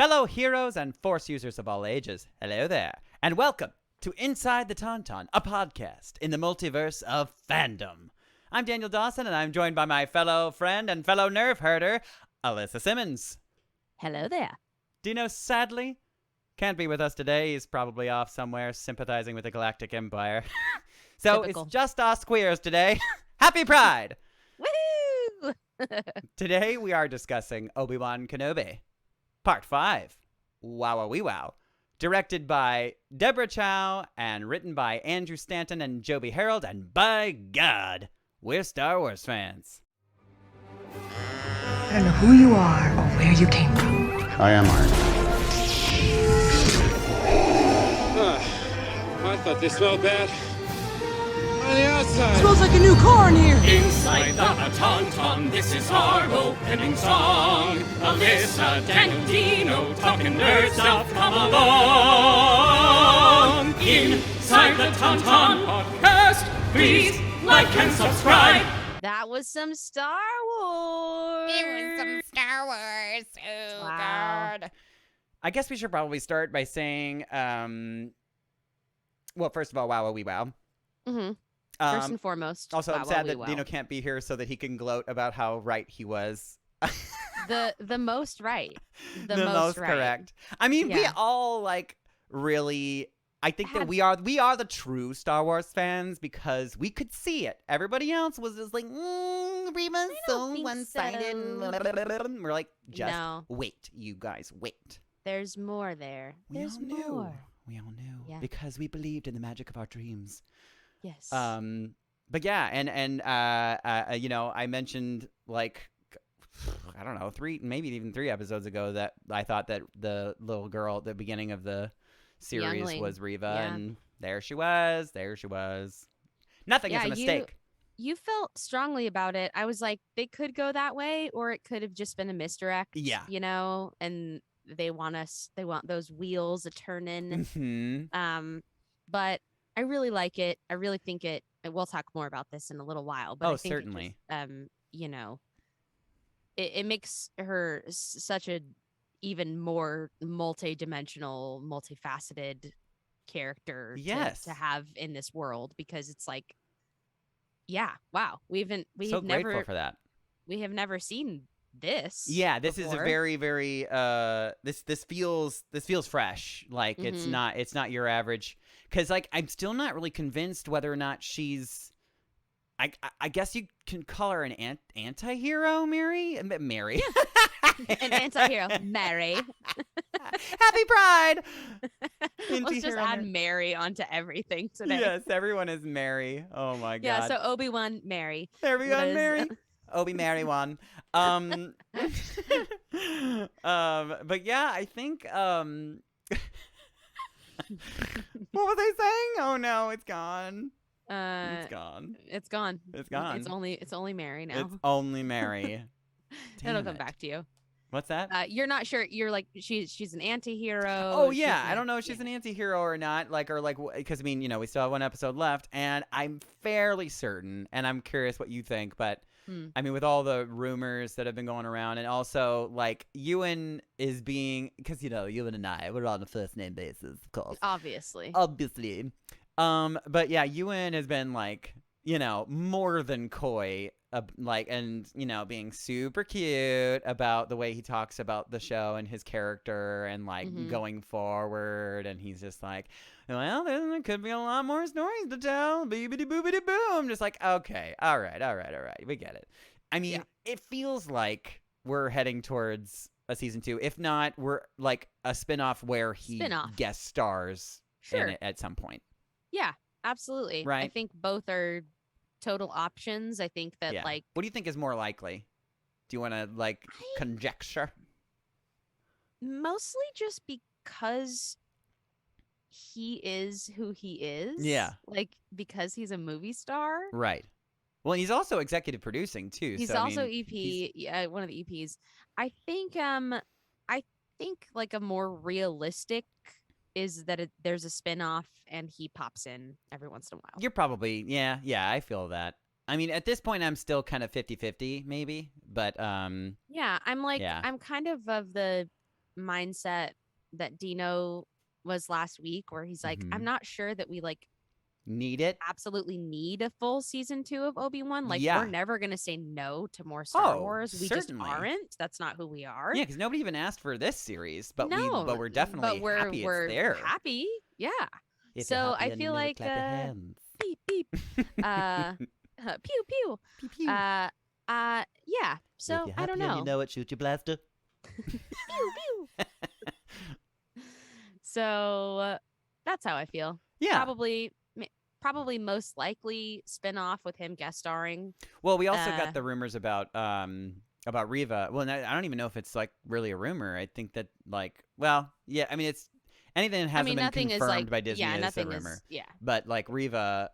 Fellow heroes and Force users of all ages, hello there, and welcome to Inside the Tauntaun, a podcast in the multiverse of fandom. I'm Daniel Dawson, and I'm joined by my fellow friend and fellow nerve herder, Alyssa Simmons. Hello there. Dino sadly can't be with us today. He's probably off somewhere sympathizing with the Galactic Empire. So Typical. It's just us queers today. Happy Pride! Woohoo! Today we are discussing Obi-Wan Kenobi, Part 5, Wowoweewow, directed by Deborah Chow and written by Andrew Stanton and Joby Harold, and by God, we're Star Wars fans. I don't know who you are or where you came from. I am Iron. I thought they smelled bad. On the outside. Smells like a new car in here. Inside the Tauntaun, this is our opening song. Alyssa, Daniel, Dino, talking nerd stuff, come along. Inside the Tauntaun podcast, please like and subscribe. That was some Star Wars. It was some Star Wars. Oh, Wow. God. I guess we should probably start by saying, well, first of all, Wowoweewow. Mm-hmm. First and foremost. Also, I'm sad that Wowoweewow. Dino can't be here so that he can gloat about how right he was. The most right. The most right. correct. I mean, we Yeah. all like really. I think that Have- we are the true Star Wars fans because we could see it. Everybody else was just like, Reva's so think one-sided. so. We're like, just No. wait, you guys, wait. There's more there. We There's all knew. more. We all knew Yeah. because we believed in the magic of our dreams. Yes. But yeah, and you know, I mentioned like I don't know, maybe even three episodes ago that I thought that the little girl at the beginning of the series Youngling. was Reva, Yeah. and there she was. Nothing is Yeah, a mistake. You felt strongly about it. I was like, they could go that way, or it could have just been a misdirect. Yeah. You know, and they want those wheels a turning. Mhm. But I really like it. I really think it. And we'll talk more about this in a little while. But Oh, I think certainly. you know, it makes her such a even more multi-dimensional, multifaceted character Yes. to have in this world, because it's like, yeah, wow, we've So grateful never for that. we have never seen this. Yeah, this is a before. very, very this feels fresh. Like it's Mhm. not your average, because like I'm still not really convinced whether or not she's. I guess you can call her an anti-hero, Mary. Mary. An anti-hero, Mary. Happy Pride. Let's just Anti-hero add Mary. Mary onto everything today. Yes, everyone is Mary. Oh my God. Yeah, so Obi-Wan, Mary. Everyone was- Mary. Obi Mary one. But yeah, I think what was I saying? Oh no, it's gone. It's gone. It's gone. It's gone. It's only Mary now. It's only Mary. It'll Damn come it. back to you. What's that? You're not sure. You're like she's an anti-hero. Oh she's yeah, I not- don't know if she's yeah. an anti-hero or not, because I mean, you know, we still have one episode left, and I'm fairly certain, and I'm curious what you think, but Hmm. I mean, with all the rumors that have been going around, and also like Ewan is being, because you know, Ewan and I, we're on a first name basis, of course, Obviously. obviously. But yeah, Ewan has been like, you know, more than coy, like, and you know, being super cute about the way he talks about the show and his character, and like Mhm. going forward, and he's just like, well, there could be a lot more stories to tell, beebity boobity boom. Just like, okay, all right, we get it. I mean, Yeah. it feels like we're heading towards a season 2, if not, we're like a spin-off where he Spin-off. guest stars in Sure. it at some point. Yeah, absolutely. I Right. think both are total options. I think that Yeah. like What do you think is more likely? Do you want to like conjecture? mostly just because he is who he is. Yeah. Like because he's a movie star. Right. Well, he's also executive producing too. He's so, I also mean, EP, yeah, one of the EPs. I think like a more realistic is that there's a spin-off and he pops in every once in a while. You're probably, yeah, I feel that. I mean, at this point, I'm still kind of 50-50, maybe. But, Yeah, I'm like, Yeah. I'm kind of the mindset that Dino was last week, where he's like, I'm Mhm. not sure that we like Need it? absolutely need a full season 2 of Obi-Wan. Like, Yeah. we're never gonna say no to more Star Oh, Wars. We certainly. just aren't. That's not who we are. Yeah, because nobody even asked for this series, but No, we're definitely but we're happy we're it's there. happy. Yeah. If So you're happy I and feel you like clap your hands. beep beep. Pew pew. Pew, pew. Yeah. So if you're I happy don't and know. you know it, shoot your blaster. Pew pew. So that's how I feel. Yeah. Probably most likely spin-off with him guest starring. Well, we also got the rumors about Reva. Well, I don't even know if it's like really a rumor. I think that like, well, yeah. I mean, it's anything that hasn't been nothing confirmed is like by Disney yeah, is nothing a rumor. is yeah. But like Reva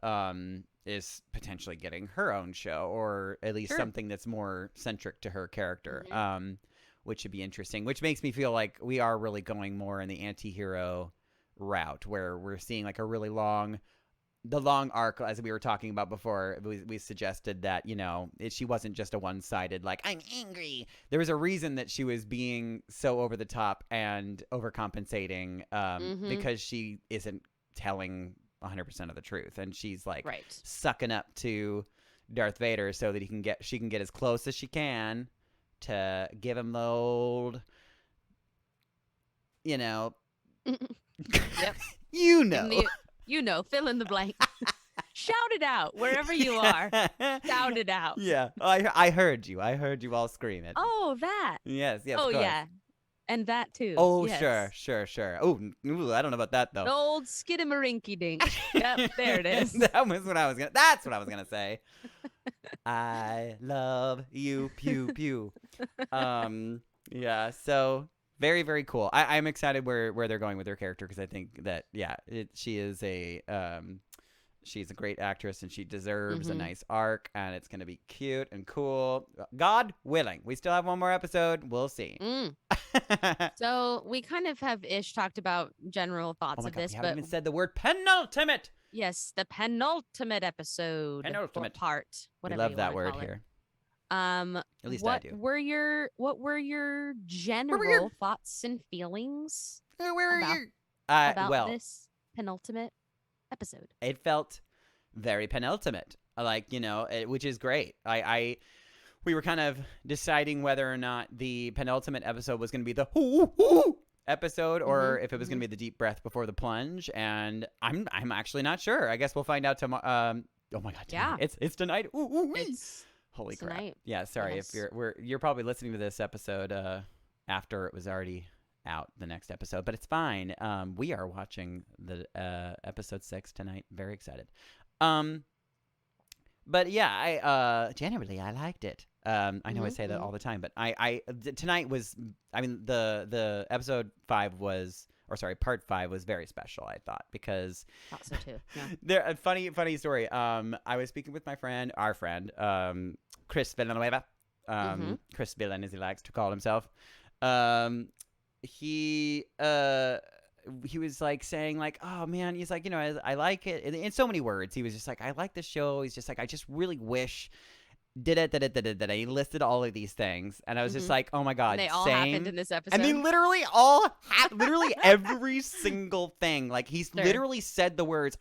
is potentially getting her own show, or at least Sure. something that's more centric to her character. Mhm. Which should be interesting. Which makes me feel like we are really going more in the anti-hero route, where we're seeing like a really long arc, as we were talking about before. We suggested that, you know, she wasn't just a one-sided like, I'm angry. There was a reason that she was being so over the top and overcompensating, because she isn't telling 100% of the truth, and she's like Right. sucking up to Darth Vader so that she can get as close as she can to give him the old, you know. Yep. You know. Fill in the blank. Shout it out wherever you are. Shout it out. Yeah, I heard you. I heard you all scream it. Oh, that. Yes, yes. Oh, of course. yeah. And that too. Oh, Yes. sure. Oh, I don't know about that though. An old skidamarinky dink. Yep, there it is. That was what I was gonna. That's what I was gonna say. I love you, pew pew. Yeah. So very, very cool. I'm excited where they're going with her character, because I think that she's a great actress, and she deserves a nice arc, and it's gonna be cute and cool. God willing, we still have one more episode. We'll see. So we kind of have talked about general thoughts Oh my of God, this, we haven't but even said the word penultimate. yes, the penultimate episode. or Penultimate. part. We Whatever love you that wanna word call it. here. At least I do. What were your general thoughts and feelings Where about- are you? about Well, this penultimate episode? it felt very penultimate, like, you know, which is great. We were kind of deciding whether or not the penultimate episode was going to be the hoo episode, or if it was going to be the deep breath before the plunge, and I'm actually not sure. I guess we'll find out tomorrow. Oh my God! Yeah. It's tonight. Ooh, It's holy it's crap! tonight. Yeah, sorry Yes. if you're probably listening to this episode after it was already out, the next episode, but it's fine. We are watching the episode 6 tonight. Very excited. But yeah, I generally I liked it. I know I say that all the time, but tonight was, I mean, the episode 5 was, or sorry, part 5 was very special, I thought, because Thought so too. Yeah. there a funny story. I was speaking with our friend, Chris Villanueva, Chris Villan as he likes to call himself. He was like saying like, oh man, he's like, you know, I like it in so many words. He was just like, I like the show. He's just like, I just really wish did it. He listed all of these things, and I was just like, oh my God, And they all same. happened in this episode. And they literally all literally every single thing. Like, he's Sure. literally said the words,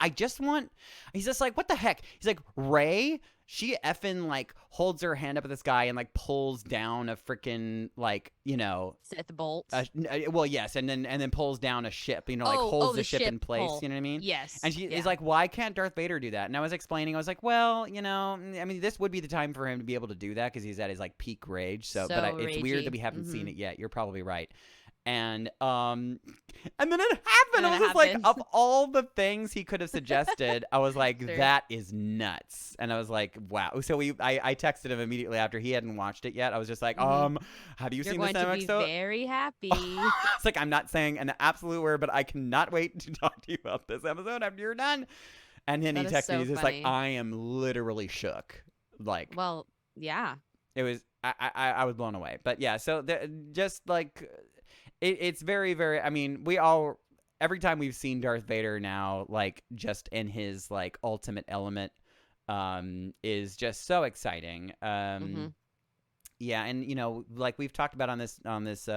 he's just like, what the heck? He's like, Ray, she effing like holds her hand up at the sky and like pulls down a freaking, like, you know, Set the bolts. well, yes, and then pulls down a ship, you know, like holds the ship in place, pole. you know what I mean? Yes. And she yeah. is like, why can't Darth Vader do that? And I was explaining, I was like, well, you know, I mean, this would be the time for him to be able to do that, because he's at his like peak rage. But it's weird ragey. that we haven't seen Mhm. it yet. You're probably right. And then it happened. And I then was it just like, happened. of all the things he could have suggested, I was like, Sure. that is nuts. And I was like, wow. So I texted him immediately after he hadn't watched it yet. I was just like, have you You're seen going this to be episode? very happy. It's like, I'm not saying an absolute word, but I cannot wait to talk to you about this episode after you're done. And then That he is texted so me, he's just funny. like, I am literally shook. Like, Well, yeah. it was, I was blown away. But yeah, so just like, it's very, very, I mean, every time we've seen Darth Vader now, like, just in his like ultimate element, is just so exciting. Yeah, and you know, like we've talked about on this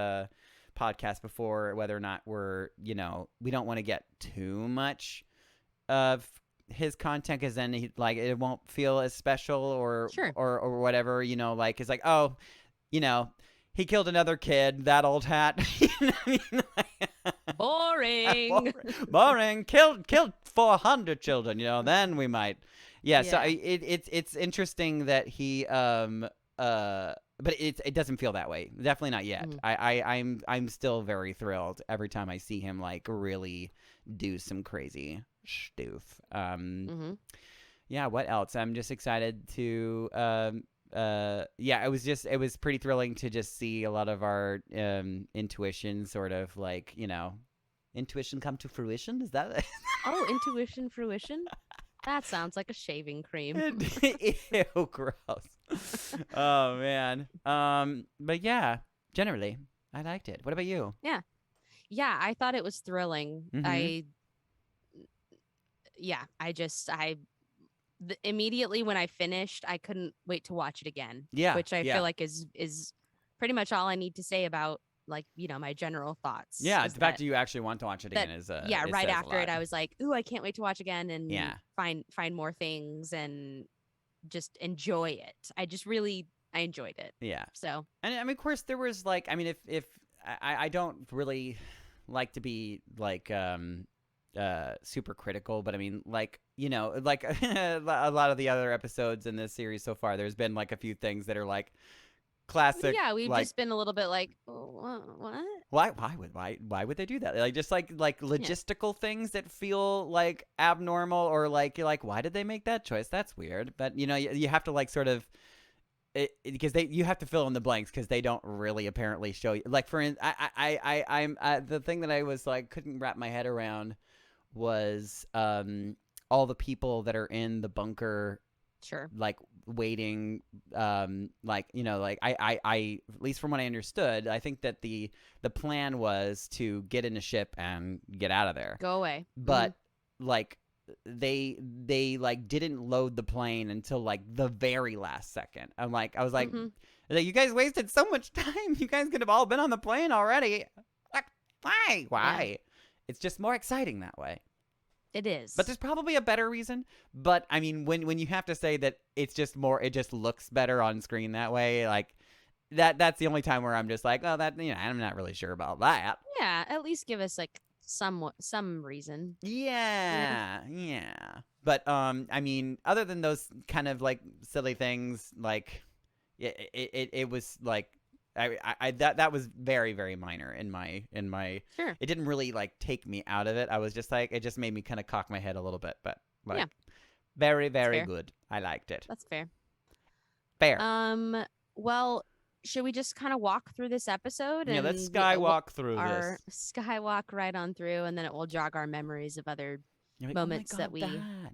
podcast before whether or not we're, we don't want to get too much of his content because then it won't feel as special or Sure. or whatever, it's like, oh, he killed another kid, that old hat. Boring. Boring. Killed 400 children, then we might. Yeah. So it's interesting that he but it doesn't feel that way. Definitely not yet. I'm still very thrilled every time I see him really do some crazy stoof. Yeah, what else? I'm just excited to it was pretty thrilling to just see a lot of our intuition sort of intuition come to fruition. Is that Oh, intuition fruition? That sounds like a shaving cream. Ew, gross. Oh man. But yeah, generally I liked it. What about you? Yeah, I thought it was thrilling. Mhm. Immediately when I finished, I couldn't wait to watch it again. Yeah, Which I yeah. feel like is pretty much all I need to say about my general thoughts. Yeah, is the fact that- that you actually want to watch it again is yeah, it right says a after it, lot. I was like, ooh, I can't wait to watch again and Yeah. find more things and just enjoy it. I enjoyed it. Yeah. So And I mean, of course, there was if I don't really like to be super critical, but I mean, a lot of the other episodes in this series so far, there's been a few things that are classic. yeah, we've just been a little bit like, oh, what? Why would they do that? Just logistical things that feel abnormal or you're like, why did they make that choice? That's weird. But you have to sort of. Because you have to fill in the blanks because they don't really apparently show you. I'm the thing that I was couldn't wrap my head around was all the people that are in the bunker, Sure. waiting, I at least from what I understood, I think that the plan was to get in a ship and get out of there. Go away. But they didn't load the plane until the very last second. I was like, you guys wasted so much time. You guys could have all been on the plane already. Why? Yeah. It's just more exciting that way. It is. But there's probably a better reason. But I mean, when you have to say that it just looks better on screen that way, that's the only time where I'm just like, oh, that I'm not really sure about that. Yeah, at least give us some reason. Yeah. But I mean, other than those kind of silly things, it was that was very, very minor in my. Sure. It didn't really take me out of it. I was just it just made me kind of cock my head a little bit, but Yeah. very, very fair. good. I liked it. That's fair. Fair. Well, should we just kind of walk through this episode? Yeah, and let's skywalk through our this. skywalk right on through, and then it will jog our memories of other You're like, moments oh my that God, we that.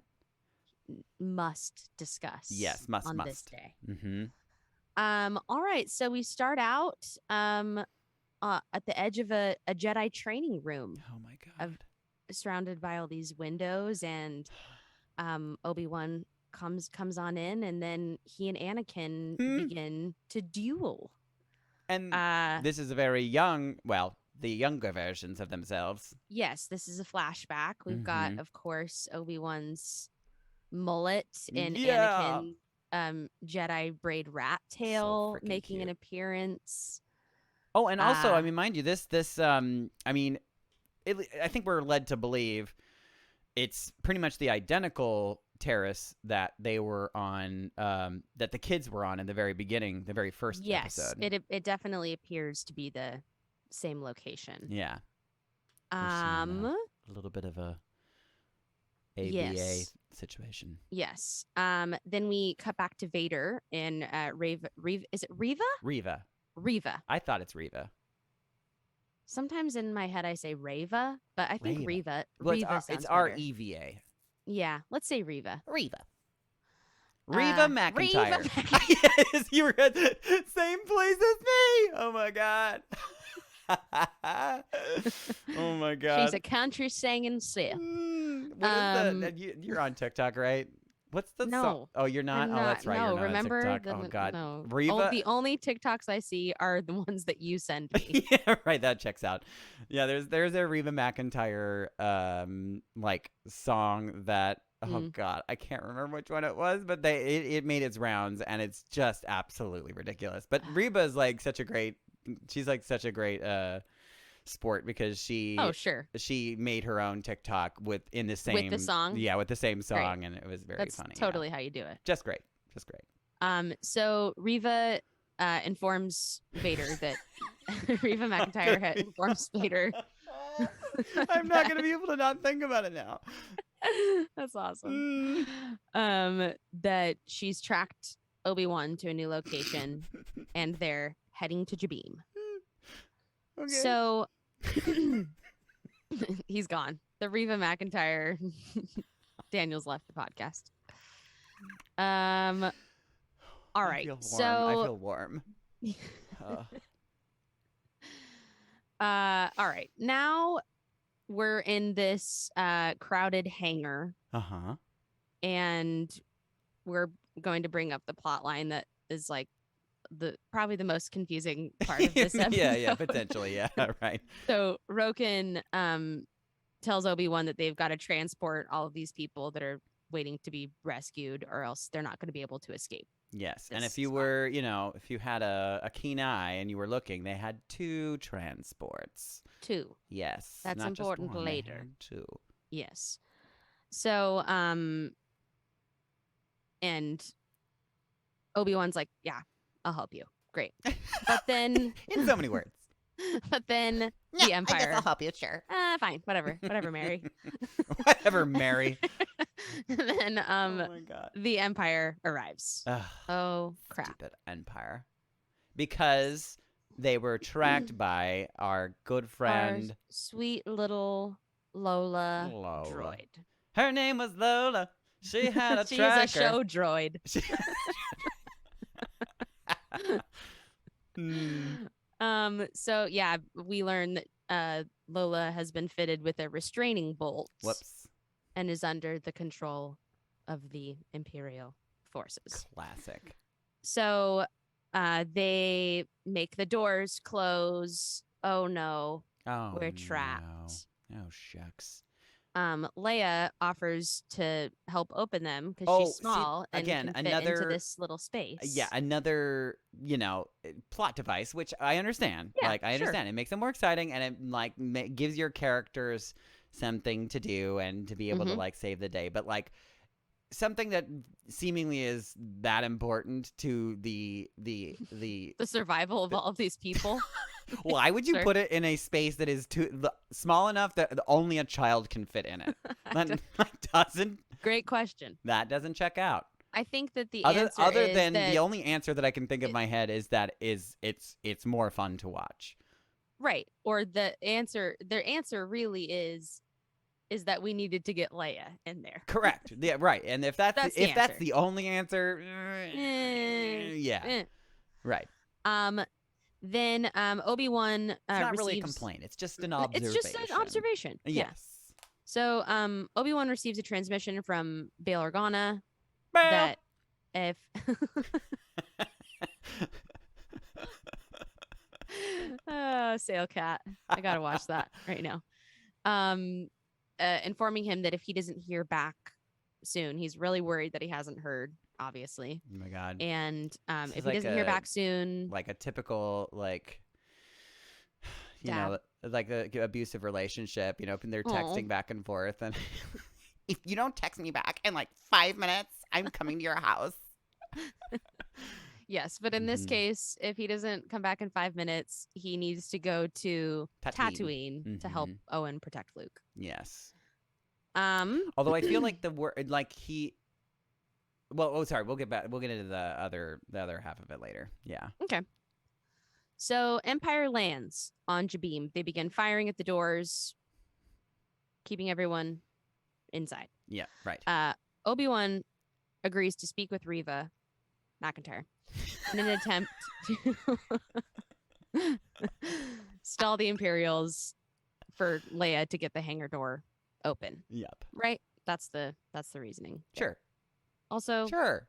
must discuss. Yes, on must. this day. Mm-hmm. All right, so we start out at the edge of a Jedi training room, Oh my God. surrounded by all these windows, and Obi-Wan comes on in, and then he and Anakin begin to duel. And Uh, this is a very young, the younger versions of themselves. yes, this is a flashback. We've got, Mhm. of course, Obi-Wan's mullet and Yeah. Anakin Jedi braid rat tail freaking making an cute. appearance. Oh, and also, I Uh, mean, mind you, I mean, I think we're led to believe it's pretty much the identical terrace that they were on, that the kids were on in the very beginning, the very first Yes, episode. it definitely appears to be the same location. Yeah. We're seeing Um, a little bit of a ABA Yes. situation. yes. Then we cut back to Vader and Reva. Is it Reva? Reva. Reva. I thought it's Reva. Sometimes in my head I say Reva, but I think Reva. Well, Reva it's sounds better. R-E-V-A. Yeah, let's say Reva. Reva. Reva McIntyre. Reva Yes, you were at the same place as me. Oh my God. Oh my God. She's a country singing Sith. What is that? You're on TikTok, right? What's the song? No, Oh, you're not? I'm Oh, not. that's right. No, You're not remember? on TikTok. Oh, God. No. Reva. The only TikToks I see are the ones that you send me. Yeah, right. That checks out. Yeah, there's a Reba McEntire like song that oh God, I can't remember which one it was, but it made its rounds and it's just absolutely ridiculous. But Reba is like such a great sport because Oh, sure. she made her own TikTok with the song. Yeah, with the same song, and it was very That's funny. totally how you do it. Just great. So Reva informs Vader that Reva McEntire informs Vader. I'm not gonna be able to not think about it now. That's awesome. That she's tracked Obi-Wan to a new location, and they're heading to Jabeam. Okay. So he's gone. The Reva McEntire Daniel's left the podcast. All right. I feel warm. All right. Now we're in this crowded hangar. Uh-huh. And we're going to bring up the plot line that is like probably the most confusing part of this episode. yeah, potentially. Yeah, right. So Roken tells Obi-Wan that they've got to transport all of these people that are waiting to be rescued, or else they're not going to be able to escape. Yes, and if you were, if you had a keen eye and you were looking, they had 2 transports. 2. Yes. That's not important just one, they later. had 2. Yes. So, and Obi-Wan's like, yeah, I'll help you. Great. But then in so many words. But then the Empire. I guess I'll help you, sure. Fine, whatever, Mary. Whatever, Mary. And then Oh my God. the Empire arrives. Ugh, Oh crap! stupid Empire. Because they were tracked by our good friend Our sweet little Lola, Lola. droid. Her name was Lola. She had a She's tracker. a show droid. She- Hmm. So yeah, we learn that Lola has been fitted with a restraining bolt. Whoops. And is under the control of the Imperial forces. Classic. So they make the doors close. Oh no, Oh, we're no. trapped. Oh, shucks. Leia offers to help open them because Oh, she's see, small and again, can fit into another- this little space. Yeah, another, plot device, which I understand. Yeah, I sure. understand. It makes it more exciting, and it gives your characters something to do and to be able Mm-hmm. to save the day. But something that seemingly is that important to the the survival of all of these people. why would you Sure. put it in a space that is small enough that only a child can fit in it? Great question. That doesn't check out. I think that the Other answer is than that, the only answer that I can think of in my head is that it's more fun to watch. right, or their answer really is that we needed to get Leia in there. Correct. Yeah, right. And if that's That's if the that's answer. the only answer, yeah, Eh. right. Then Obi-Wan It's not really a receives- complaint. It's just an observation. It's just an observation. Yeah. Yes. So Obi-Wan receives a transmission from Bail Organa Well, that if Sail Cat. I gotta watch that right now. Informing him that if he doesn't hear back soon, he's really worried that he hasn't heard, obviously. oh my God. And This if is he doesn't hear a- back soon, Like a typical Dad. like a abusive relationship. And they're Aw. texting back and forth, and If you don't text me back in 5 minutes, I'm coming to your house. yes. But in this Mhm. case, if he doesn't come back in 5 minutes, he needs to go to Tatooine to help Mhm. Owen protect Luke. yes. Um, Although I feel like the word he. Well, oh, sorry. We'll get back. We'll get into the other half of it later. Yeah. Okay. So Empire lands on Jabeam. They begin firing at the doors, keeping everyone inside. Yeah. Right. Obi-Wan agrees to speak with Reva McEntire in an attempt to stall the Imperials for Leia to get the hangar door open. Yep. Right? That's the reasoning. there. Sure. Also, Sure.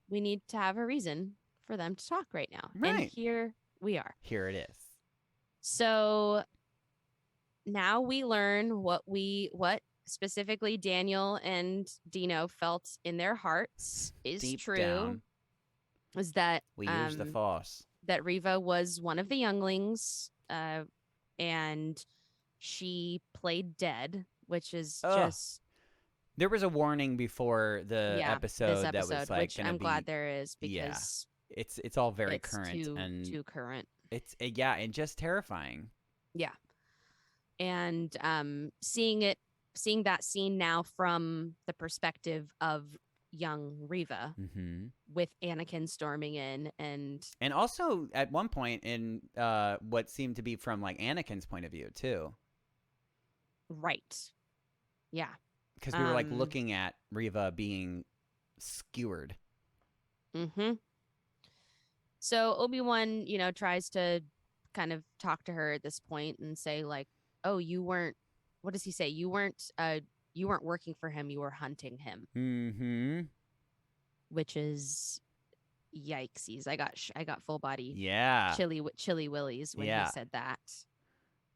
we need to have a reason for them to talk right now. And Right. here we are. Here it is. So now we learn what specifically Daniel and Dino felt in their hearts is Deep true. down, Was that we use the Force. that Riva was one of the younglings, and she played dead, which is Ugh. just There was a warning before the this episode that was like which gonna I'm be. glad there is yeah, because it's all very it's current and too current. it's and just terrifying. Yeah. And seeing that scene now from the perspective of young Riva Mm-hmm. with Anakin storming in and also at one point in what seemed to be from like Anakin's point of view too, right. Yeah. because we were like looking at Riva being skewered. Mm-hmm. So Obi-Wan, tries to kind of talk to her at this point and say like, oh, you weren't, what does he say? You weren't working for him, you were hunting him. Mm-hmm. Which is yikesies. I got full body Yeah. chilly willies when Yeah. he said that.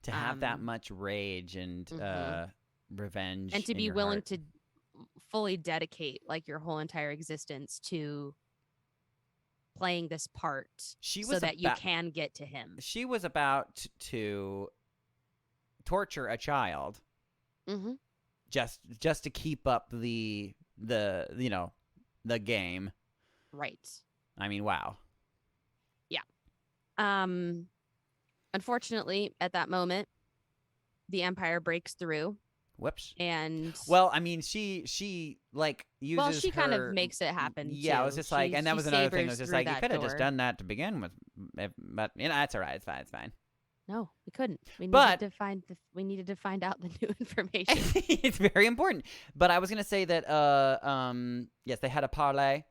To have that much rage and revenge, And to in be your willing heart. to fully dedicate like your whole entire existence to playing this part She so was that you about- can get to him. She was about to torture a child Mm-hmm. just to keep up the game. Right. I mean, wow. Unfortunately, at that moment, the Empire breaks through Whoops. and Well, I mean, she like uses. she kind her- of makes it happen. Yeah, I was too. just like, and that She was another thing. It sabers was just through like you that could have just door. done that to begin with, but that's all right. It's fine. It's fine. No, we couldn't. We But- needed to find out the new information. It's very important. But I was gonna say that yes, they had a parlay.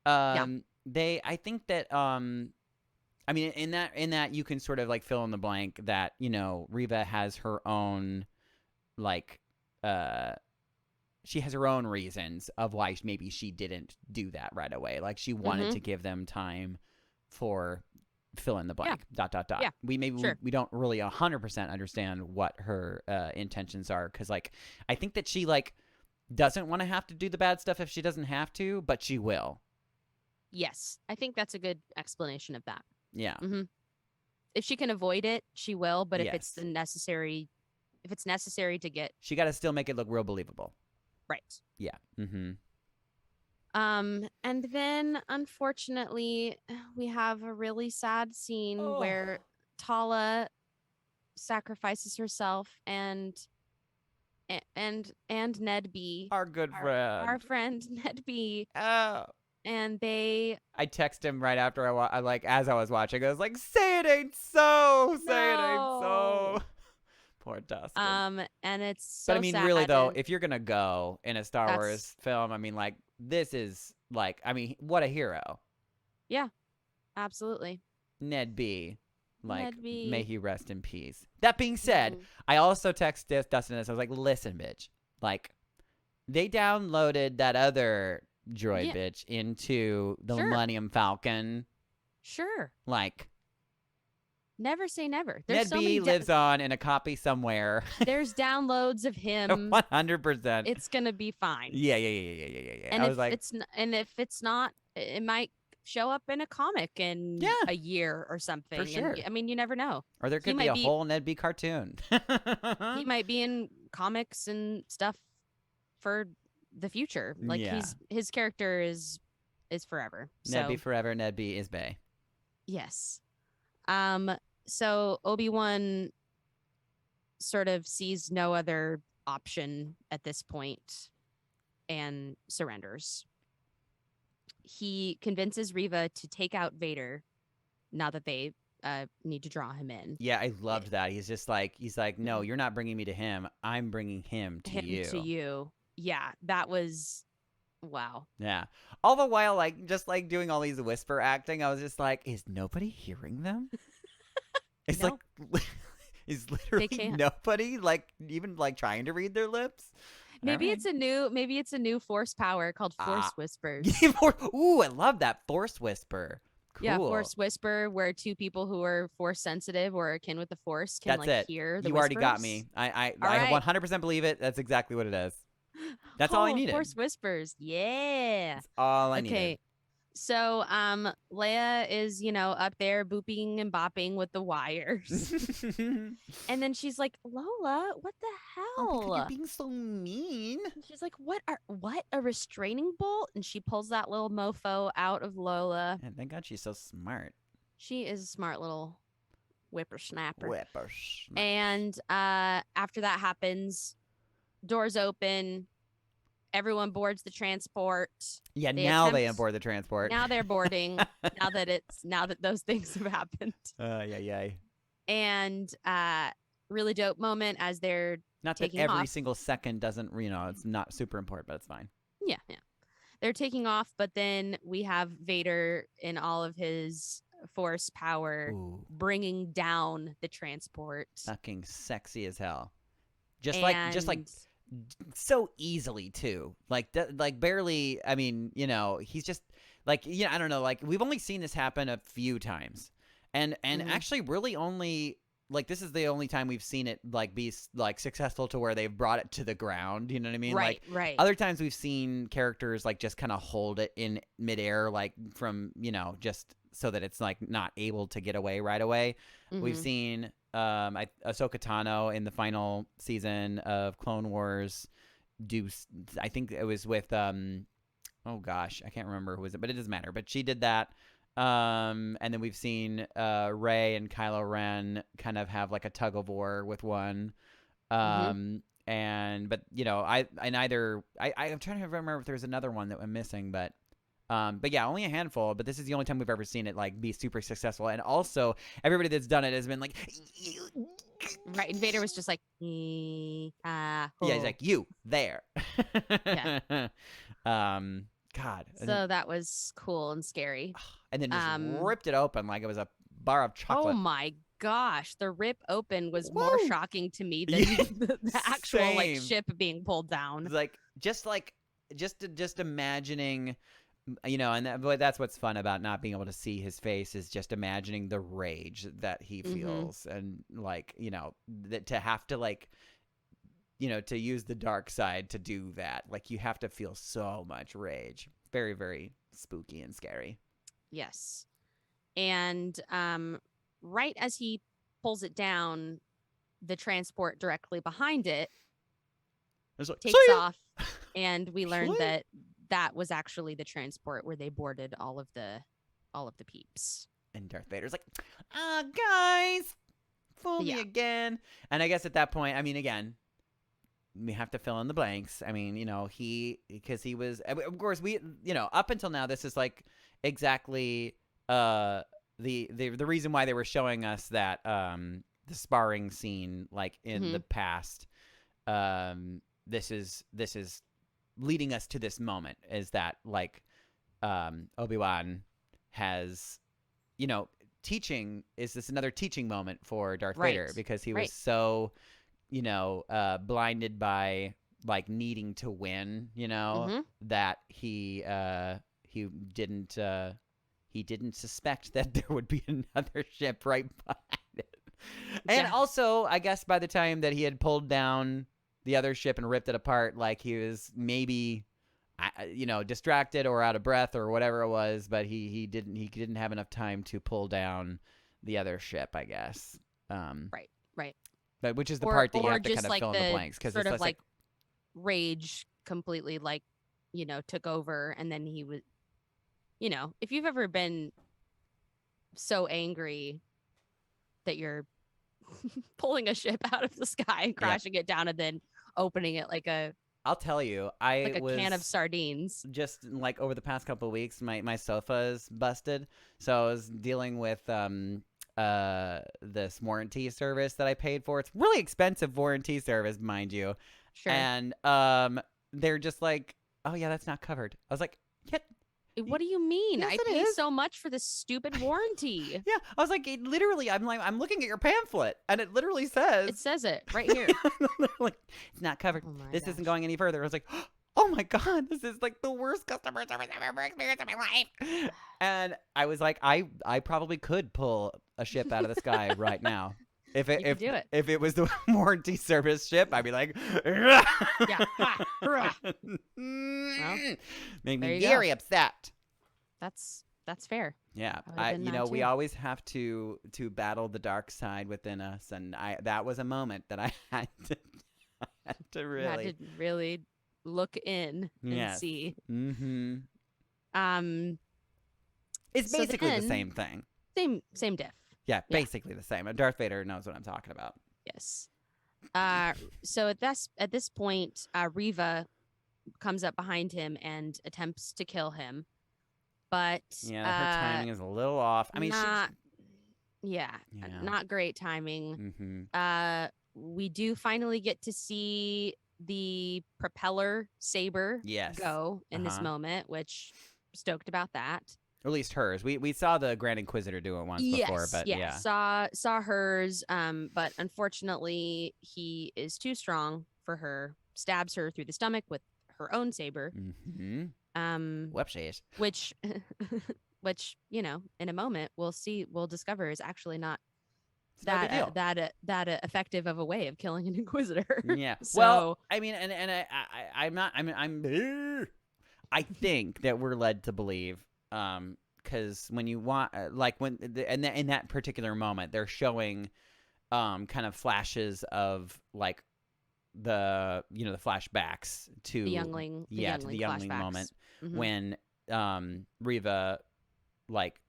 I think that I mean in that you can sort of like fill in the blank that, Riva has her own like she has her own reasons of why maybe she didn't do that right away. Like she wanted to give them time for fill in the blank. Dot. Yeah, We don't really 100% understand what her intentions are, because like I think that she like doesn't want to have to do the bad stuff if she doesn't have to, but she will. Yes, I think that's a good explanation of that. Yeah. Mm-hmm. If she can avoid it, she will. But if Yes. it's necessary to get She got to still make it look real believable. right. Yeah. Mm-hmm. And then unfortunately, we have a really sad scene where Tala sacrifices herself and ned-b, Our good friend. our friend ned-b, Oh. and they I text him right after I like as I was watching. I was like, "Say it ain't so. Say it ain't so." Poor Dustin. and it's so But I mean, sad, really though, and if you're gonna go in a Star That's- Wars film, I mean, like this is like, I mean, what a hero, absolutely. ned-b. Like, Ned-B. may he rest in peace. That being said, Mhm. I also texted Dustin this. I was like, "Listen, bitch. Like, they downloaded that other droid Yeah. bitch into the Sure. Millennium Falcon. Sure, Like, never say never. There's ned-b so many lives on in a copy somewhere. there's downloads of him. 100%. It's gonna be fine. Yeah. And I if was like, if it's not, it might show up in a comic in Yeah. a year or something. sure. And, I mean, you never know. or there he could be might a be- whole ned-b cartoon. He might be in comics and stuff for the future. Like Yeah. his character is forever. ned-b So forever. ned-b is Bay. yes. So Obi-Wan sort of sees no other option at this point and surrenders. He convinces Riva to take out Vader now that they need to draw him in. Yeah, I loved that. He's like, no, you're not bringing me to him. I'm bringing him to you. To you. Yeah, that was wow. Yeah. All the while, like, just like doing all these whisper acting, I was just like, is nobody hearing them? It's No. like, is literally can't. nobody like even like trying to read their lips. Maybe right. it's a new force power called Force Ah. Whispers. Ooh, I love that Force Whisper. Cool. Yeah, Force Whisper, where two people who are force sensitive or akin with the force can That's like it. hear the You already got whispers. me. I All right. 100% believe it. That's exactly what it is. That's all I needed. Force Whispers. Yeah. That's all I Okay. So Leia is, up there booping and bopping with the wires. needed. And then she's like, Lola, what the Oh, hell? you're being so mean. She's like, what a restraining bolt? And she pulls that little mofo out of Lola. And thank God she's so smart. She is a smart little whippersnapper. Whippers. And after that happens, doors open, everyone boards the transport. Yeah, They now they attempt- onboard the transport. Now they're boarding. now that those things have happened. Yeah. And really dope moment as they're Not that taking every off. single second doesn't, it's not super important, but it's fine. Yeah. They're taking off, but then we have Vader in all of his force power Ooh, bringing down the transport. fucking sexy as hell. Just like And- so easily too. Like barely. I mean, he's just like, I don't know. Like we've only seen this happen a few times, and Mhm. actually, really only like this is the only time we've seen it like be like successful to where they've brought it to the ground. You know what I mean? right, Like, right. other times we've seen characters like just kind of hold it in midair, like from just so that it's like not able to get away right away. We've Mhm. seen Ahsoka Tano in the final season of Clone Wars I think it was with oh gosh, I can't remember who was it, but it doesn't matter. But she did that. And then we've seen Rey and Kylo Ren kind of have like a tug of war with one. I'm trying to remember if there's another one that I'm missing, but yeah, only a handful. But this is the only time we've ever seen it like be super successful. And also, everybody that's done it has been like, Right. And Vader was just like, yeah, he's like, you there. Yeah. God. So that was cool and scary. And then just ripped it open like it was a bar of chocolate. Oh my gosh, the rip open was more Woo! shocking to me than Yeah, the actual like same. ship being pulled down. Like just imagining, but that's what's fun about not being able to see his face is just imagining the rage that he feels, and like that to have to like to use the dark side to do that, like you have to feel so much rage. Very, very spooky and scary. Yes. And right as he pulls it down, the transport directly behind it It's like, takes "See ya!" off, and we learned See ya! that was actually the transport where they boarded all of the peeps. And Darth Vader's like, guys, fool me Yeah. again. And I guess at that point, I mean, again, we have to fill in the blanks. I mean, because he was, of course, we, up until now, this is like exactly the reason why they were showing us that the sparring scene, like in the past. This is leading us to this moment, is that like Obi-Wan has, teaching, is this another teaching moment for Darth Vader, Right. because he Right. was so blinded by like needing to win, that he didn't suspect that there would be another ship right behind it. And Yeah. also, I guess by the time that he had pulled down the other ship and ripped it apart, like he was maybe distracted or out of breath or whatever it was, but he didn't have enough time to pull down the other ship, I guess. Right. But which is the Or- part that you or have to just kind of like fill in the the blanks, because sort it's of like rage completely like took over, and then he was if you've ever been so angry that you're pulling a ship out of the sky and crashing it down and then opening it like a I'll tell you, I was can of sardines. just like over the past couple of weeks, my sofa is busted, so I was dealing with this warranty service that I paid for. It's really expensive warranty service, mind you. Sure. And they're just like, oh yeah, that's not covered. I was like, yeah, What do you mean? Yes, I it pay is. so much for this stupid warranty. Yeah, I was like, I'm looking at your pamphlet, and it literally says, It says it right here. like, it's not covered. Oh my This isn't gosh. going any further. I was like, oh my God, this is like the worst customer service I've ever experienced in my life. And I was like, I probably could pull a ship out of the sky right now. If You could do it. if it was the warranty service ship, I'd be like, Yeah. Ha, hurrah. made there me you go. very upset. That's fair. Yeah, I would've been mad we too. always have to battle the dark side within us, and that was a moment that I had to You had really. to really look in and Yes. see. Mm-hmm. It's So basically the then- same thing. Same diff. Yeah, basically the same. Darth Vader knows what I'm talking about. Yes. So at this point, Riva comes up behind him and attempts to kill him, but Yeah, her timing is a little off. I mean, not yeah, Yeah. not great timing. Mm-hmm. We do finally get to see the propeller saber Yes. go in this Uh-huh. moment, which stoked about that. Or at least hers. We saw the Grand Inquisitor do it once before, but yeah. Saw hers, but unfortunately he is too strong for her. Stabs her through the stomach with her own saber. Mm-hmm. Whoopsies. Which which, you know, in a moment we'll discover is actually not It's no big deal. that effective of a way of killing an inquisitor. Yeah. So Well, I mean, I think that we're led to believe, because when you want, like in that particular moment, they're showing, kind of flashes of like the flashbacks to the youngling, to the youngling flashbacks. moment Mhm. when Riva like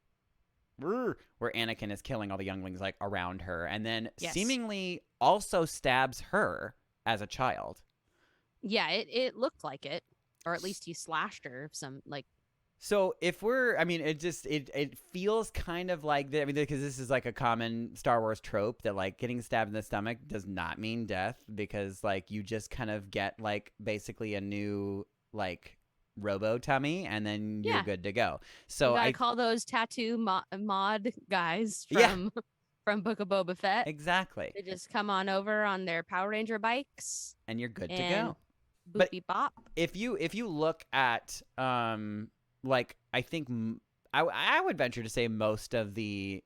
where Anakin is killing all the younglings like around her, and then Yes. seemingly also stabs her as a child. Yeah, it looked like it, or at least he slashed her some like. So if it feels kind of like because this is like a common Star Wars trope that like getting stabbed in the stomach does not mean death, because like you just kind of get like basically a new like robo tummy and then you're Yeah. good to go. You So gotta I call those tattoo mod guys Yeah. from Book of Boba Fett. exactly, They just come on over on their Power Ranger bikes and you're good to and go. boop But- beep bop. If you look at like I think I would venture to say most of the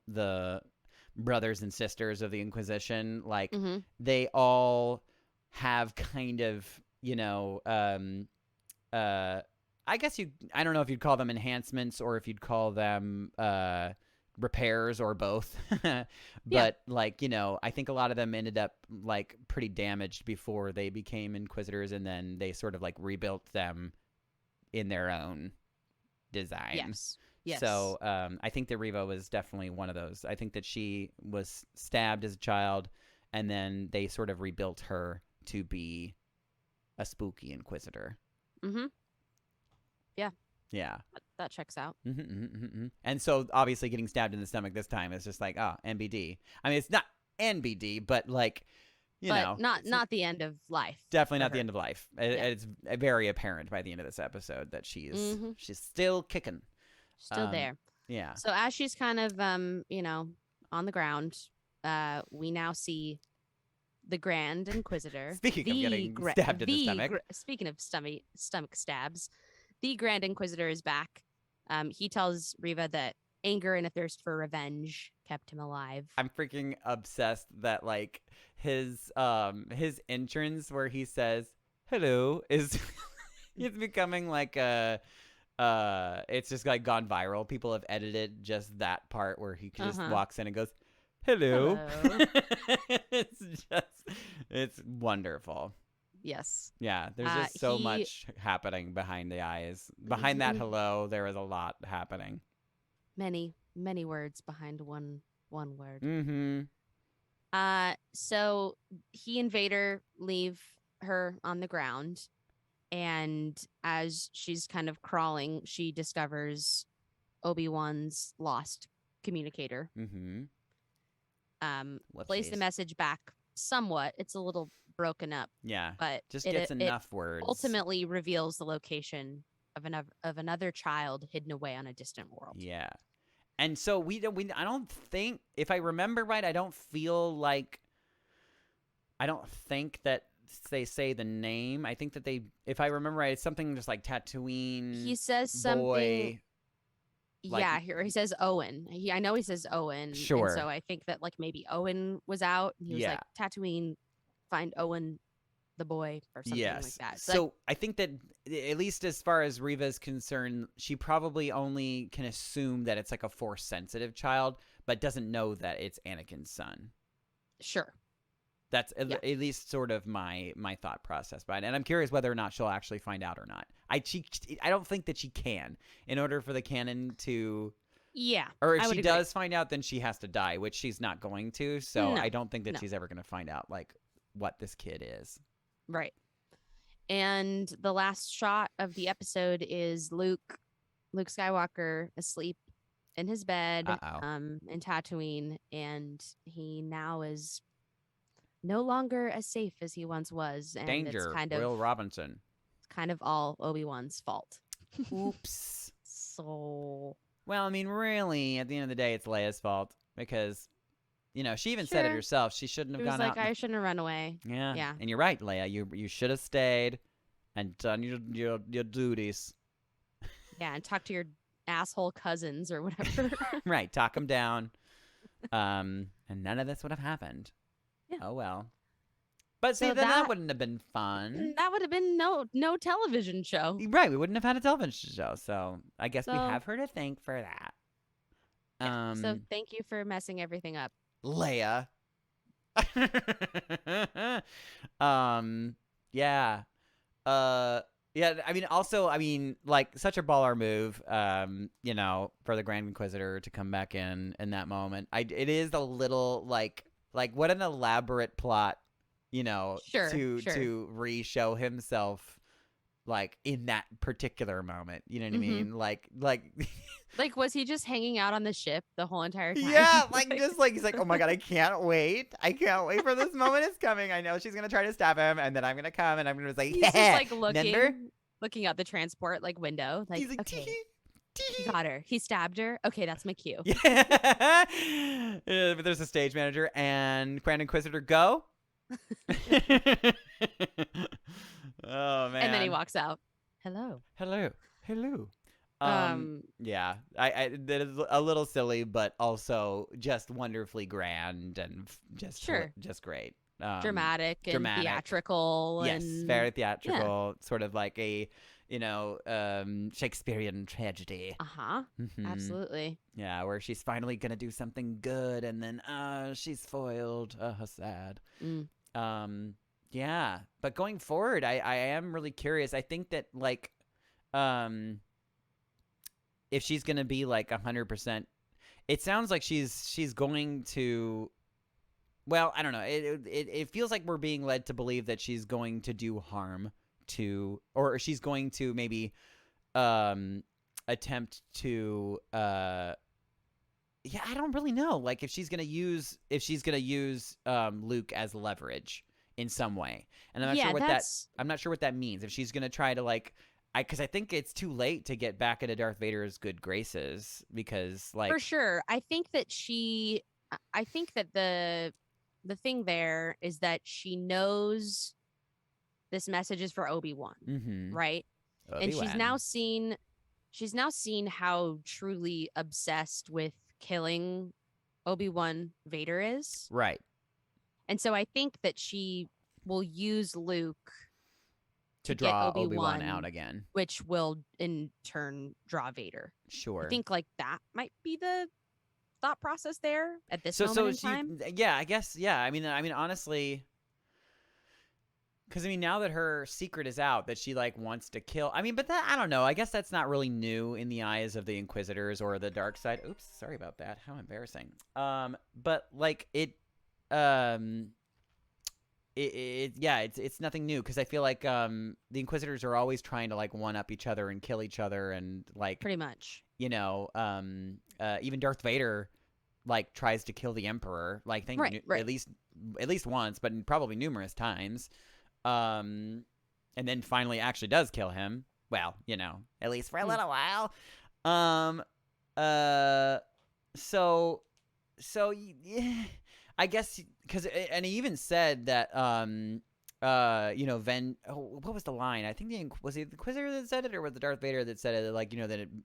the brothers and sisters of the Inquisition, like Mhm. they all have kind of I guess I don't know if you'd call them enhancements or if you'd call them repairs or both. But like I think a lot of them ended up like pretty damaged before they became Inquisitors, and then they sort of like rebuilt them in their own design. Yes. So I think that Riva was definitely one of those. I think that she was stabbed as a child, and then they sort of rebuilt her to be a spooky Inquisitor. Mm-hmm. Yeah. That checks out. And so obviously getting stabbed in the stomach this time is just like, NBD. I mean, it's not NBD, but like, you But know. not the end of life. Definitely for not the her. end of life. Yeah. It's very apparent by the end of this episode that she's still kicking. Still there. Yeah. So as she's kind of on the ground, we now see the Grand Inquisitor. Speaking of getting stabbed in the stomach. Speaking of stomach stabs, the Grand Inquisitor is back. He tells Riva that anger and a thirst for revenge kept him alive. I'm freaking obsessed that like his entrance where he says hello is it's becoming like it's just like gone viral. People have edited just that part where he just walks in and goes hello. It's wonderful. Yes. Yeah, there's just so much happening behind the eyes. Behind that hello, there is a lot happening. Many words behind one word. Mm-hmm. So he and Vader leave her on the ground, and as she's kind of crawling, she discovers Obi-Wan's lost communicator. Mm-hmm. Plays the message back somewhat. It's a little broken up, Yeah. but Just it gets enough words. ultimately reveals the location of another child hidden away on a distant world. Yeah. And so I don't think, if I remember right, I don't think that they say the name. I think that if I remember right, it's something just like Tatooine. He says something. Boy. Yeah, he says Owen. I know he says Owen. Sure. And so I think that like maybe Owen was out and he was like, Tatooine, find Owen the boy or something like that. So I think that at least as far as Reva is concerned, she probably only can assume that it's like a Force sensitive child, but doesn't know that it's Anakin's son. Sure. That's at least sort of my thought process behind it. And I'm curious whether or not she'll actually find out or not. I don't think that she can, in order for the canon to... Yeah. Or if she does find out, then she has to die, which she's not going to. So I don't think that she's ever going to find out, like, what this kid is. Right. And the last shot of the episode is Luke Skywalker asleep in his bed in Tatooine, and he now is no longer as safe as he once was. And Danger, it's kind of Will Robinson. It's kind of all Obi-Wan's fault. Oops. So... Well, I mean, really, at the end of the day, it's Leia's fault because, you know, she even said it herself. She shouldn't have gone out. I shouldn't have run away. Yeah. Yeah. And you're right, Leia. You should have stayed and done your duties. Yeah, and talk to your asshole cousins or whatever. Right. Talk them down. And none of this would have happened. Yeah. Oh, well. But see, then that wouldn't have been fun. That would have been no television show. Right. We wouldn't have had a television show. So I guess we have her to thank for that. Yeah, so thank you for messing everything up, Leia. Yeah. Yeah, I mean, like, such a baller move, you know, for the Grand Inquisitor to come back in that moment. It is a little, like, what an elaborate plot, you know, to re-show himself, like, in that particular moment. You know what I mean? Like, like, was he just hanging out on the ship the whole entire time? Yeah, he's like, oh my God, I can't wait for this moment is coming. I know she's gonna try to stab him, and then I'm gonna come, and I'm gonna be like, he's just like looking out the transport like window, like, he's like, okay, he got her, he stabbed her. Okay, that's my cue. Yeah. But there's a stage manager and Grand Inquisitor go. Oh man! And then he walks out. Hello. Yeah, that is a little silly, but also just wonderfully grand and just great. Dramatic and theatrical. Yes, and... very theatrical. Yeah. Sort of like a, you know, Shakespearean tragedy. Mm-hmm. Absolutely. Yeah, where she's finally gonna do something good, and then she's foiled. Sad. Yeah, but going forward, I am really curious. I think that, like, if she's gonna be like 100%, it sounds like she's going to. Well, I don't know. It feels like we're being led to believe that she's going to do harm to, or she's going to maybe attempt to. Yeah, I don't really know. Like, if she's gonna use Luke as leverage in some way, and I'm not sure what that means. If she's gonna try to, like, because I think it's too late to get back into Darth Vader's good graces, because, like, for sure, I think that the thing there is that she knows this message is for Obi-Wan, right? Obi-Wan. And she's now seen how truly obsessed with killing Obi-Wan Vader is, right? And so I think that she will use Luke to draw Obi-Wan out again, which will in turn draw Vader. Sure. I think, like, that might be the thought process there at this moment in time. Yeah, I guess. Yeah, I mean, honestly, because now that her secret is out, that she, like, wants to kill. I mean, but that, I don't know. I guess that's not really new in the eyes of the Inquisitors or the dark side. Oops, sorry about that. How embarrassing. But, like, it's nothing new, because I feel like the Inquisitors are always trying to, like, one up each other and kill each other, and, like, pretty much, you know, even Darth Vader, like, tries to kill the Emperor, like, right. at least once, but probably numerous times, and then finally actually does kill him, Well, at least for a Hmm. little while. Um, uh, so yeah, I guess because and he even said that what was the line? I think was it the Inquisitor that said it, or was it Darth Vader that said it? Like,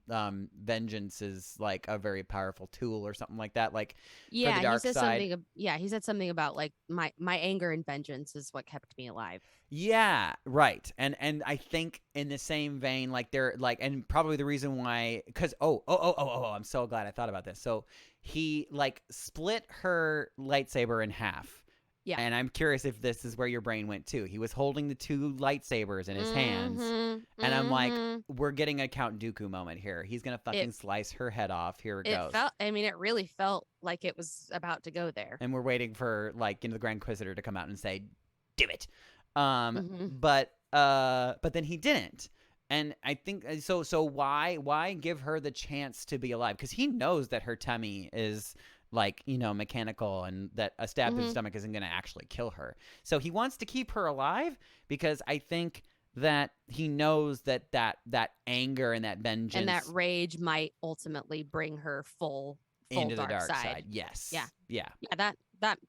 vengeance is like a very powerful tool or something like that. Like for the Yeah, he dark says side. something. Yeah, he said something about like my anger and vengeance is what kept me alive. Yeah, right. And I think in the same vein, like they're like, and probably the reason why, because I'm so glad I thought about this. So he like split her lightsaber in half. Yeah. And I'm curious if this is where your brain went too. He was holding the two lightsabers in his hands, and I'm like, we're getting a Count Dooku moment here. He's gonna fucking slice her head off. Here it goes. It really felt like it was about to go there. And we're waiting for like the Grand Inquisitor to come out and say, "Do it." Mhm. But then he didn't. And I think so. So why give her the chance to be alive? Because he knows that her tummy is like mechanical, and that a stab to the Mhm. stomach isn't going to actually kill her. So he wants to keep her alive because I think that he knows that anger and that vengeance And that rage might ultimately bring her full into the dark dark side. Yes. Yeah. Yeah. Yeah,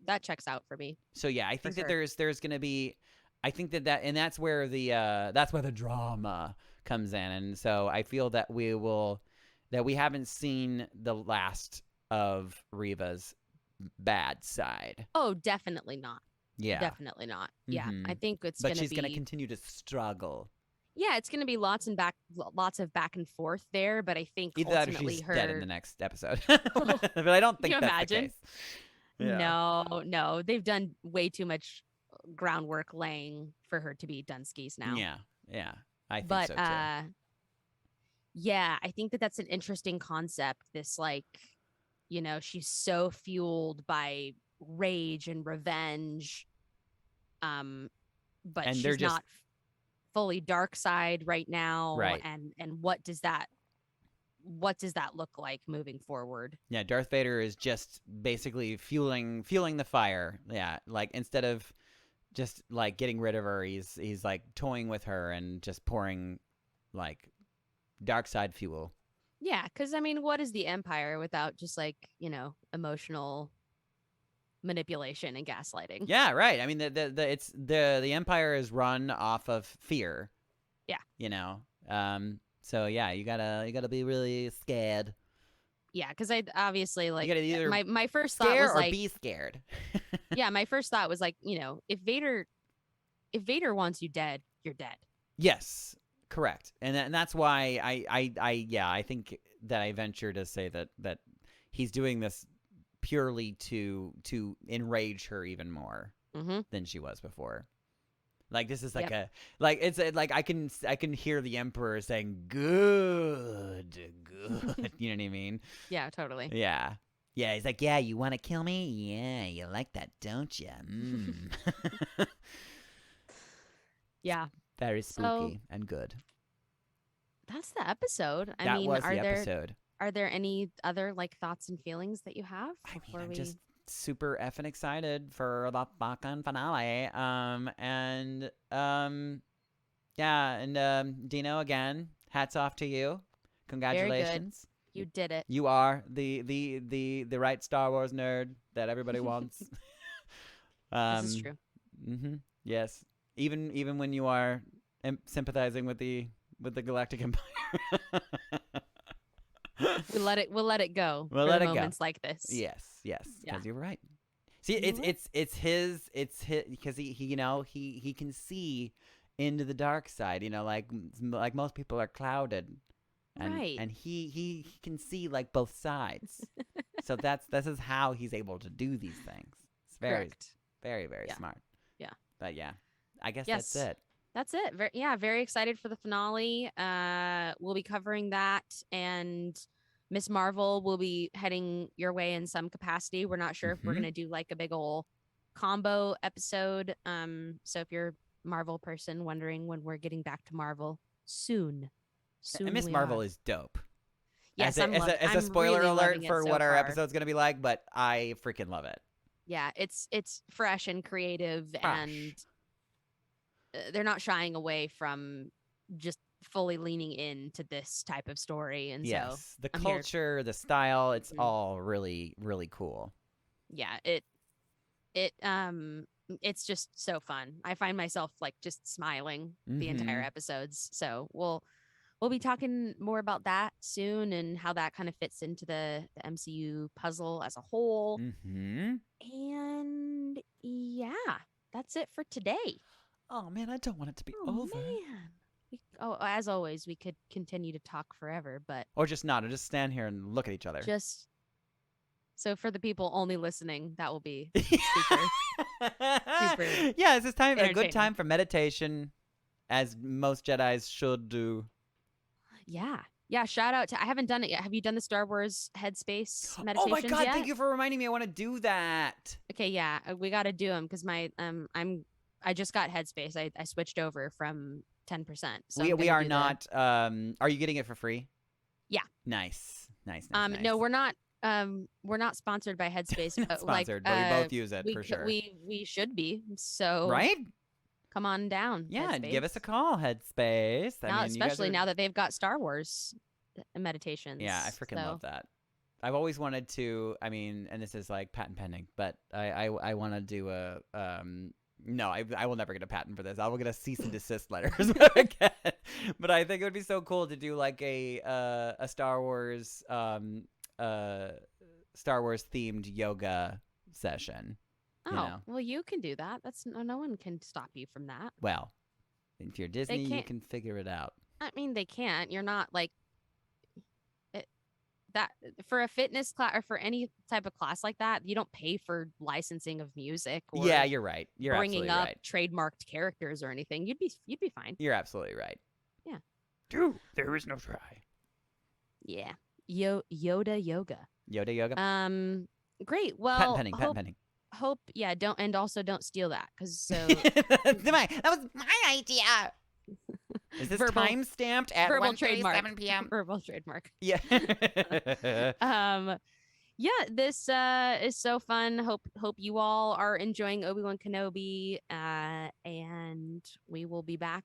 that checks out for me. So yeah, I think that sure. there's going to be, I think that and that's where the drama comes in, and so I feel that we haven't seen the last of Reva's bad side. Oh, definitely not. Yeah, Definitely not. Yeah, Mhm. I think it's but gonna she's be. going to continue to struggle. Yeah, it's gonna be lots of back and forth there, but I think Either that or ultimately she's her. dead in the next episode. But I don't think you that's imagine? the case. Yeah. No, they've done way too much groundwork laying for her to be Dunskies now. Yeah, I think But so too. yeah, I think that that's an interesting concept. This like, she's so fueled by rage and revenge, but And they're she's just not fully dark side right now. Right. And what does that look like moving forward? Yeah, Darth Vader is just basically fueling the fire. Yeah, like instead of just like getting rid of her, he's like toying with her and just pouring like dark side fuel. Yeah, because I mean, what is the Empire without just like emotional manipulation and gaslighting? Yeah, right. I mean, the Empire is run off of fear. Yeah. So yeah, you gotta be really scared. Yeah, because I obviously like gotta either my first thought Scare was or like, be scared. yeah, my first thought was like, if Vader wants you dead, you're dead. Yes, correct. And that's why I think that I venture to say that he's doing this purely to enrage her even more Mm-hmm. than she was before. Like this is like Yep. like I can hear the Emperor saying good. You know what I mean? Yeah, totally. Yeah. Yeah, he's like, yeah, you want to kill me? Yeah, you like that, don't you? Yeah, Very So- spooky and good. that's the episode. I That mean, was are the there episode. are there any other like thoughts and feelings that you have I mean, before I'm we? just super effing excited for the fucking finale. Yeah, and Dino, again, hats off to you. Congratulations. You did it. You are the right Star Wars nerd that everybody wants. This is true. Yes. Even when you are sympathizing with the Galactic Empire. We'll let it go. We'll for let it go. moments like this. Yes, because Yeah. you're right. See, You're right. it's his because he can see into the dark side. Like most people are clouded, and Right. and he can see like both sides. So this is how he's able to do these things. It's very Correct. very very Yeah. smart. Yeah. But yeah, I guess Yes. that's it. That's it. Very excited for the finale. We'll be covering that, and Miss Marvel will be heading your way in some capacity. We're not sure if we're Mhm. gonna do like a big ol' combo episode. So if you're a Marvel person wondering when we're getting back to Marvel, soon. And Miss we Marvel are. is dope. Yes, as a I'm spoiler really alert loving it for so what our far. episode's gonna be like, but I freaking love it. Yeah, it's fresh and creative, and they're not shying away from just fully leaning into this type of story, and so Yes, the I'm here. culture, the style, it's Mhm. all really, really cool. Yeah, it's just so fun. I find myself like just smiling the entire Mhm. episodes. So we'll be talking more about that soon and how that kind of fits into the MCU puzzle as a whole. Mm-hmm. And yeah, that's it for today. Oh man, I don't want it to be Oh over. man. As always, we could continue to talk forever, but Or just not, or just stand here and look at each other. just so for the people only listening, that will be super. Yeah, it's time a good entertaining. time for meditation, as most Jedis should do. Yeah. Shout out to I haven't done it yet. Have you done the Star Wars Headspace Oh meditations my god, yet? thank you for reminding me. I want to do that. Okay, yeah, we got to do them because I just got Headspace. I switched over from 10%. So I'm we gonna are do not. Are you getting it for free? Yeah. Nice. No, we're not sponsored by Headspace. Not sponsored, but we both use it for sure. We should be. So Right? come on down. Yeah, Headspace. give us a call, Headspace. Now, you guys especially are- now that they've got Star Wars meditations. Yeah, I freaking so. love that. I've always wanted to. I mean, and this is like patent pending, but I want to do a No, I will never get a patent for this. I will get a cease and desist letter. Is what I get. But I think it would be so cool to do like a Star Wars themed yoga session. Oh, you know? well, you can do that. That's no one can stop you from that. Well, if you're Disney, you can't- can figure it out. I mean, they can't. You're not like that for a fitness class or for any type of class like that. You don't pay for licensing of music or Yeah, you're right. You're bringing absolutely up right. trademarked characters or anything. You'd be fine. You're absolutely right. Yeah. Dude, there is no try. Yeah. Yoda yoga. Yoda yoga. Great. Well, Patent pending. hope yeah. Don't steal that because so That was my idea. Is this verbal- time stamped at verbal 1:37 trademark. p.m. Verbal trademark. Yeah. Yeah, this is so fun. Hope you all are enjoying Obi-Wan Kenobi, and we will be back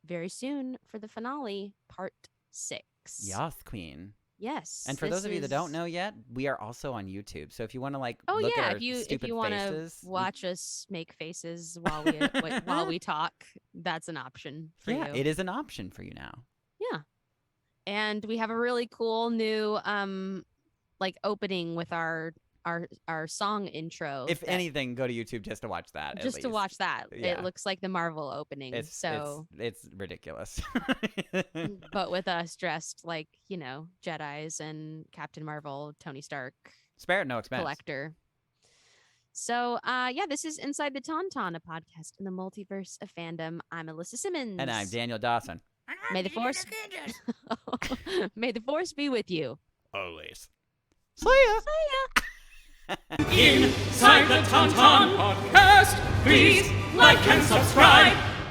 very soon for the finale, part 6. Yas, Queen. Yes. And for this those of you that don't is- know yet, we are also on YouTube. So if you want to like Oh look yeah, at our if you stupid want to faces, watch us make faces while we talk, that's an option for yeah, you. it is an option for you now. Yeah. And we have a really cool new like opening with our song intro. If that- anything, go to YouTube just to watch that. at just to least. watch that. Yeah. It looks like the Marvel opening. It's ridiculous. But with us dressed like, Jedis and Captain Marvel, Tony Stark, Spare it no expense. Collector. So yeah, this is Inside the Tauntaun, a podcast in the multiverse of fandom. I'm Alyssa Simmons. And I'm Daniel Dawson. May the force May the force be with you. Always. See ya. Inside the Tauntaun podcast, please like and subscribe.